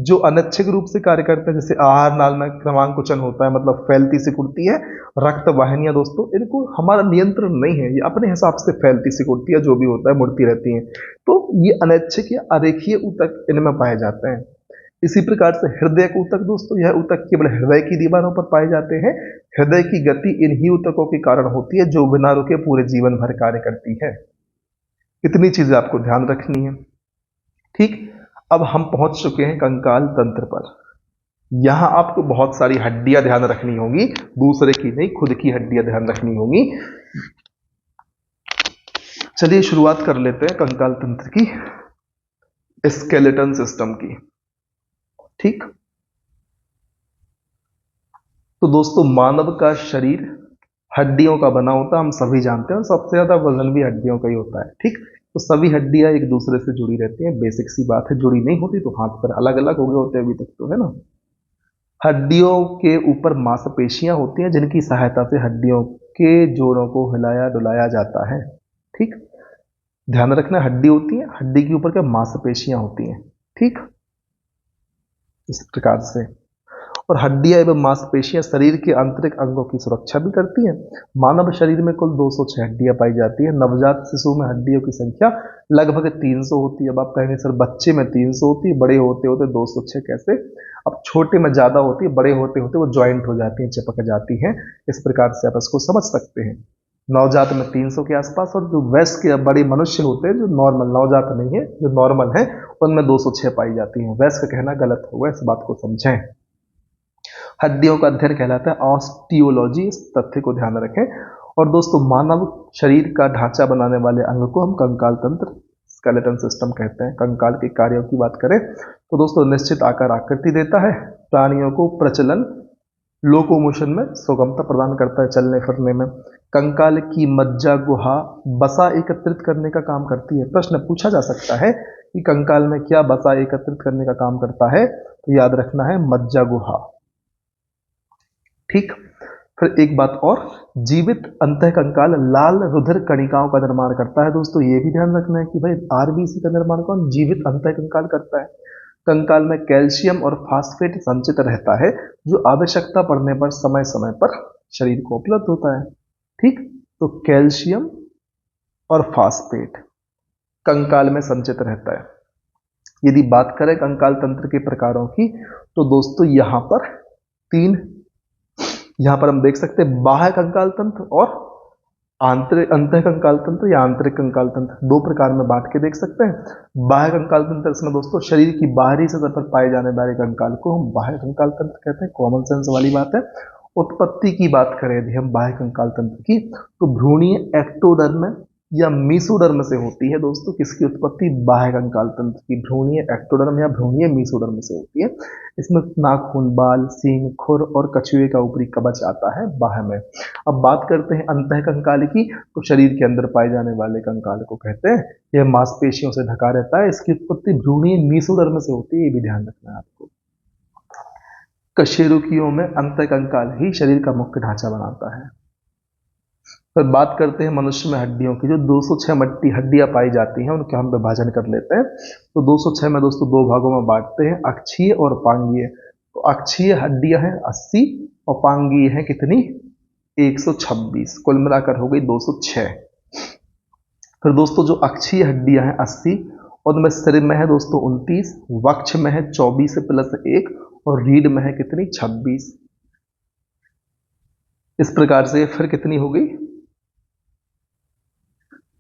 जो अनैच्छिक रूप से कार्य करते हैं, जैसे आहार नाल में क्रमांकुचन होता है, मतलब फैलती सिकुड़ती है। रक्त वाहिनियां दोस्तों, इनको हमारा नियंत्रण नहीं है, ये अपने हिसाब से फैलती सिकुड़ती है, जो भी होता है मुड़ती रहती हैं। तो ये अनैच्छिक या अरेखीय ऊतक इनमें पाए जाते हैं। इसी प्रकार से हृदय ऊतक दोस्तों, यह ऊतक केवल हृदय की दीवारों पर पाए जाते हैं। हृदय की गति इन्हीं ऊतकों के कारण होती है, जो बिना रुके पूरे जीवन भर कार्य करती है। इतनी चीजें आपको ध्यान रखनी है। ठीक, अब हम पहुंच चुके हैं कंकाल तंत्र पर। यहां आपको बहुत सारी हड्डियां ध्यान रखनी होंगी, दूसरे की नहीं, खुद की हड्डियां ध्यान रखनी होंगी। चलिए शुरुआत कर लेते हैं कंकाल तंत्र की, स्केलेटन सिस्टम की। ठीक, तो दोस्तों मानव का शरीर हड्डियों का बना होता है, हम सभी जानते हैं, और सबसे ज्यादा वजन भी हड्डियों का ही होता है। ठीक, तो सभी हड्डियां एक दूसरे से जुड़ी रहती हैं, बेसिक सी बात है। जुड़ी नहीं होती तो हाथ पर अलग अलग हो गए होते अभी तक तो, है ना। हड्डियों के ऊपर मांसपेशियां होती हैं जिनकी सहायता से हड्डियों के जोड़ों को हिलाया डुलाया जाता है। ठीक, ध्यान रखना, हड्डी होती है, हड्डी के ऊपर क्या मांसपेशियां होती हैं। ठीक, इस प्रकार से। और हड्डियां एवं मांसपेशियां शरीर के आंतरिक अंगों की सुरक्षा भी करती हैं। मानव शरीर में कुल 206 हड्डियां पाई जाती है। नवजात शिशु में हड्डियों की संख्या लगभग 300 होती है। अब आप कहेंगे सर बच्चे में 300 होती है, बड़े होते होते 206 कैसे? अब छोटे में ज्यादा होती है, बड़े होते होते वो ज्वाइंट हो जाती हैं, चिपक जाती हैं। इस प्रकार से आप इसको समझ सकते हैं। नवजात में 300 के आसपास, और जो वयस्क के बड़े मनुष्य होते हैं, जो नॉर्मल नवजात नहीं है, जो नॉर्मल है, उनमें 206 पाई जाती हैं। वयस्क कहना गलत होगा, इस बात को समझें। हड्डियों का अध्ययन कहलाता है ऑस्टियोलॉजी, इस तथ्य को ध्यान रखें। और दोस्तों मानव शरीर का ढांचा बनाने वाले अंग को हम कंकाल तंत्र, स्केलेटन सिस्टम कहते हैं। कंकाल के कार्यों की बात करें तो दोस्तों निश्चित आकार आकृति देता है, प्राणियों को प्रचलन लोकोमोशन में सुगमता प्रदान करता है, चलने फिरने में। कंकाल की मज्जा गुहा बसा एकत्रित करने का काम करती है। प्रश्न पूछा जा सकता है कि कंकाल में क्या बसा एकत्रित करने का काम करता है, तो याद रखना है मज्जा गुहा। ठीक, फिर एक बात और, जीवित अंतःकंकाल लाल रुधिर कणिकाओं का निर्माण करता है। दोस्तों ये भी ध्यान रखना है कि भाई आरबीसी का निर्माण कौन? जीवित अंतःकंकाल करता है। कंकाल में कैल्शियम और फास्फेट संचित रहता है, जो आवश्यकता पड़ने पर समय समय पर शरीर को उपलब्ध होता है। ठीक, तो कैल्शियम और फास्फेट कंकाल में संचित रहता है। यदि बात करें कंकाल तंत्र के प्रकारों की, तो दोस्तों यहां पर तीन, यहां पर हम देख सकते हैं बाह्य कंकाल तंत्र और आंतरिक अंतः कंकाल तंत्र या आंतरिक कंकाल तंत्र, दो प्रकार में बांट के देख सकते हैं। बाह्य कंकाल तंत्र, इसमें दोस्तों शरीर की बाहरी सतह पर पाए जाने वाले कंकाल को हम बाह्य कंकाल तंत्र कहते हैं। कॉमन सेंस वाली बात है। उत्पत्ति की बात करें यदि हम बाह्य कंकाल तंत्र की, तो भ्रूणीय एक्टोडर्म या मीसोडर्म से होती है। दोस्तों किसकी उत्पत्ति? बाह्य कंकाल तंत्र की भ्रूणीय एक्टोडर्म या भ्रूणीय मीसोडर्म से होती है। इसमें नाखून, बाल, सींग, खुर और कछुए का ऊपरी कवच आता है बाह्य में। अब बात करते हैं अंतः कंकाल की, तो शरीर के अंदर पाए जाने वाले कंकाल को कहते हैं। यह मांसपेशियों से ढका रहता है। इसकी उत्पत्ति भ्रूणीय मीसोडर्म से होती है, ये भी ध्यान रखना है आपको। कशेरुकियों में अंतः कंकाल ही शरीर का मुख्य ढांचा बनाता है। फिर बात करते हैं मनुष्य में हड्डियों की। जो 206 हड्डियां पाई जाती हैं उनका हम विभाजन कर लेते हैं। तो 206 में दोस्तों दो भागों में बांटते हैं, अक्षीय और पांगीय। तो अक्षीय हड्डियां हैं 80 और पांगीय हैं कितनी? 126। कुल मिलाकर हो गई 206। फिर दोस्तों जो अक्षीय हड्डियां हैं 80, उनमें सिर में है दोस्तों 29, वक्ष में है 24 प्लस 1, और रीढ़ में है कितनी? 26। इस प्रकार से फिर कितनी हो गई?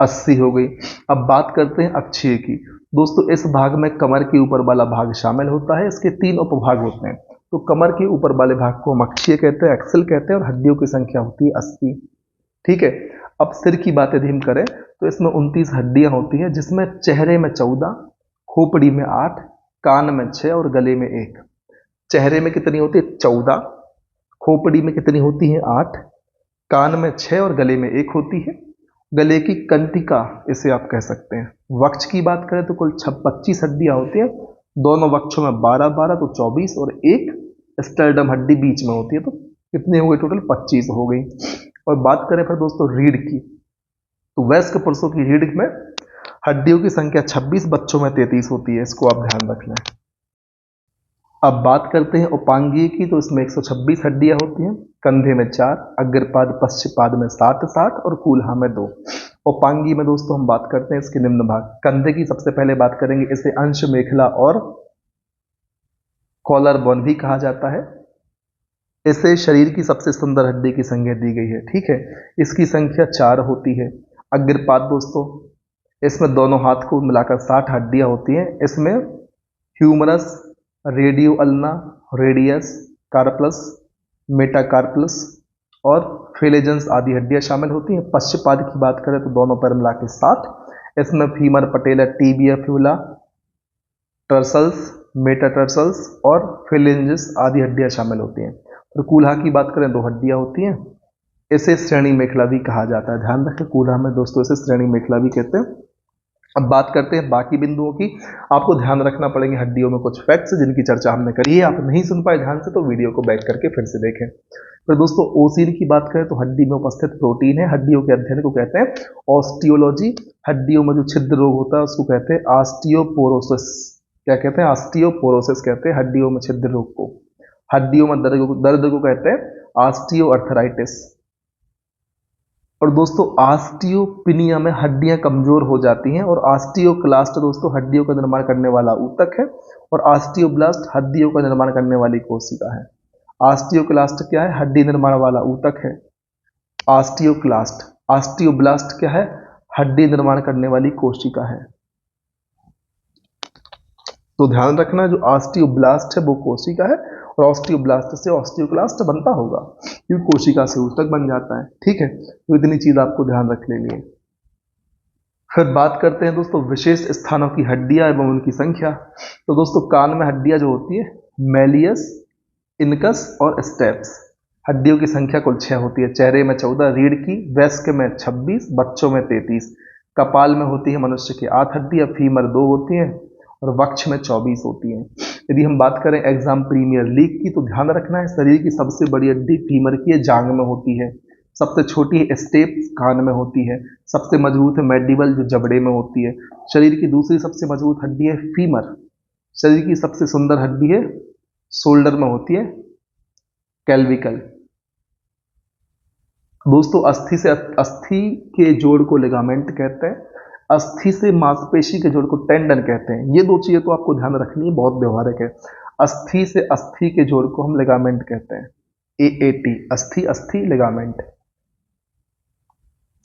80 हो गई। अब बात करते हैं अक्षीय की। दोस्तों इस भाग में कमर के ऊपर वाला भाग शामिल होता है। इसके 3 उपभाग होते हैं। तो कमर के ऊपर वाले भाग को हम अक्षीय कहते हैं, एक्सल कहते हैं, और हड्डियों की संख्या होती है 80। ठीक है, अब सिर की बात यदि हम करें तो इसमें 29 हड्डियां होती हैं, जिसमें चेहरे में 14, खोपड़ी में 8, कान में 6 और गले में 1। चेहरे में कितनी होती है? 14, खोपड़ी में कितनी होती है? 8, कान में 6 और गले में 1 होती है। गले की कंटिका इसे आप कह सकते हैं। वक्ष की बात करें तो कुल 25 हड्डियां होती हैं। दोनों वक्षों में 12 तो 24, और एक स्टर्डम हड्डी बीच में होती है। तो कितनी हो गई टोटल? 25 हो गई। और बात करें फिर दोस्तों रीढ़ की, तो वयस्क पुरुषों की रीढ़ में हड्डियों की संख्या 26, बच्चों में 33 होती है। इसको आप ध्यान रखना है। अब बात करते हैं उपांगीय की, तो इसमें 126 हड्डियां होती हैं। कंधे में 4, अग्रपाद पश्चपाद में 7 और कूल्हा में 2। उपांगीय में दोस्तों हम बात करते हैं इसके निम्न भाग। कंधे की सबसे पहले बात करेंगे, इसे अंश मेखला और कॉलर बोन भी कहा जाता है। इसे शरीर की सबसे सुंदर हड्डी की संज्ञा दी गई है। ठीक है, इसकी संख्या 4 होती है। अग्रपाद दोस्तों इसमें दोनों हाथ को मिलाकर 60 हड्डियां होती हैं। इसमें ह्यूमरस, रेडियो अल्ना, रेडियस, कार्पलस, मेटाकार्पलस और फेलेजेंस आदि हड्डियां शामिल होती हैं। पश्चपाद की बात करें तो दोनों पैर मिला के 60। इसमें फीमर, पटेला, टीबिया, फ्यूला, टर्सल्स, मेटाटर्सल्स और फेलेंजेस आदि हड्डियां शामिल होती हैं। और कूल्हा की बात करें 2 हड्डियां होती हैं। इसे श्रेणी मेखला भी कहा जाता है। ध्यान रखें, कूल्हा में दोस्तों इसे श्रेणी मेखला भी कहते हैं। अब बात करते हैं बाकी बिंदुओं की। आपको ध्यान रखना पड़ेंगे हड्डियों में कुछ फैक्ट्स जिनकी चर्चा हमने करी है। आप नहीं सुन पाए ध्यान से तो वीडियो को बैक करके फिर से देखें। फिर दोस्तों ओसीन की बात करें तो हड्डी में उपस्थित प्रोटीन है। हड्डियों के अध्ययन को कहते हैं ऑस्टियोलॉजी। हड्डियों में जो छिद्र रोग होता है उसको कहते हैं ऑस्टियोपोरोसिस। क्या कहते हैं? ऑस्टियोपोरोसिस कहते हैं हड्डियों में छिद्र रोग को। हड्डियों में दर्द को कहते हैं ऑस्टियोआर्थराइटिस। और दोस्तों ऑस्टियोपिनिया में हड्डियां कमजोर हो जाती हैं। और ऑस्टियोक्लास्ट दोस्तों हड्डियों का निर्माण करने वाला ऊतक है। और ऑस्टियोब्लास्ट हड्डियों का निर्माण करने वाली कोशिका है। ऑस्टियोक्लास्ट क्या है? हड्डी निर्माण वाला ऊतक है ऑस्टियोक्लास्ट। ऑस्टियोब्लास्ट क्या है? हड्डी निर्माण करने वाली कोशिका है। तो ध्यान रखना, जो ऑस्टियोब्लास्ट है वो कोशिका है और ऑस्टियोब्लास्ट से ऑस्टियोक्लास्ट बनता होगा क्योंकि कोशिका से ऊतक बन जाता है। ठीक है, तो इतनी चीज आपको ध्यान रख लेनी है। फिर बात करते हैं दोस्तों विशेष स्थानों की हड्डियां एवं उनकी संख्या। तो दोस्तों कान में हड्डियां जो होती है मेलियस, इनकस और स्टेप्स। हड्डियों की संख्या कुल 6 होती है। चेहरे में 14, रीढ़ की, वयस्क में 26, बच्चों में 33। कपाल में होती है मनुष्य की 8 हड्डियां, फीमर 2 होती हैं और वक्ष में 24 होती हैं। यदि हम बात करें एग्जाम प्रीमियर लीग की तो ध्यान रखना है शरीर की सबसे बड़ी हड्डी फीमर की है, जांग में होती है। सबसे छोटी है स्टेप्स, कान में होती है। सबसे मजबूत है मैंडिबल जो जबड़े में होती है। शरीर की दूसरी सबसे मजबूत हड्डी है फीमर। शरीर की सबसे सुंदर हड्डी है शोल्डर में होती है कैल्विकल। दोस्तों अस्थि के जोड़ को लिगामेंट कहते हैं। अस्थि से मांसपेशी के जोड़ को टेंडन कहते हैं। ये 2 चीजें तो आपको ध्यान रखनी है, बहुत व्यवहारिक है। अस्थि से अस्थि के जोड़ को हम लिगामेंट कहते हैं। AAT, अस्थि अस्थि लिगामेंट।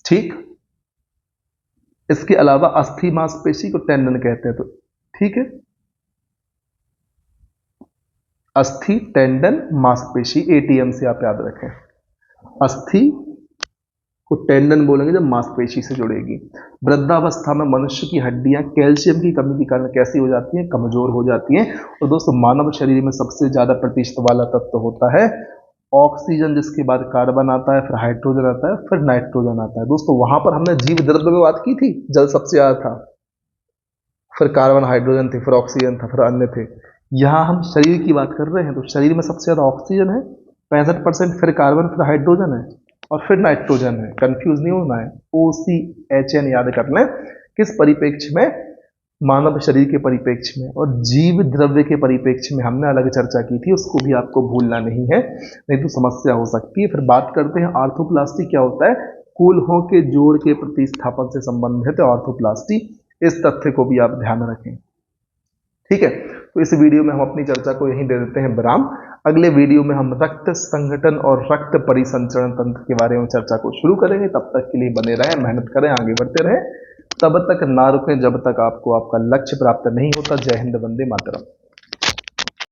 ठीक, इसके अलावा अस्थि मांसपेशी को टेंडन कहते हैं। तो ठीक है, अस्थि, टेंडन, मांसपेशी, ATM से आप याद रखें। अस्थि को टेंडन बोलेंगे जब मांसपेशी से जुड़ेगी। वृद्धावस्था में मनुष्य की हड्डियां कैल्शियम की कमी के कारण कैसी हो जाती हैं? कमजोर हो जाती हैं। और दोस्तों मानव शरीर में सबसे ज्यादा प्रतिशत वाला तत्व होता है ऑक्सीजन, जिसके बाद कार्बन आता है, फिर हाइड्रोजन आता है, फिर नाइट्रोजन आता है। दोस्तों वहां पर हमने जीव द्रव्य में बात की थी, जल सबसे ज्यादा था, फिर कार्बन, हाइड्रोजन थे, फिर ऑक्सीजन था, फिर अन्य थे। यहाँ हम शरीर की बात कर रहे हैं तो शरीर में सबसे ज्यादा ऑक्सीजन है 65%, फिर कार्बन, फिर हाइड्रोजन है और फिर नाइट्रोजन है। कंफ्यूज नहीं होना है, OCHN याद कर लें। किस परिप्रेक्ष्य में? मानव शरीर के परिप्रेक्ष्य में। और जीव द्रव्य के परिप्रेक्ष्य में हमने अलग चर्चा की थी, उसको भी आपको भूलना नहीं है, नहीं तो समस्या हो सकती है। फिर बात करते हैं आर्थोप्लास्टी क्या होता है। कूल्हों के जोड़ के प्रतिस्थापन से संबंधित है आर्थोप्लास्टी। इस तथ्य को भी आप ध्यान रखें। ठीक है, तो इस वीडियो में हम अपनी चर्चा को यहीं दे देते हैं विराम। अगले वीडियो में हम रक्त संघटन और रक्त परिसंचरण तंत्र के बारे में चर्चा को शुरू करेंगे। तब तक के लिए बने रहें, मेहनत करें, आगे बढ़ते रहें। तब तक ना रुकें जब तक आपको आपका लक्ष्य प्राप्त नहीं होता। जय हिंद, वंदे मातरम।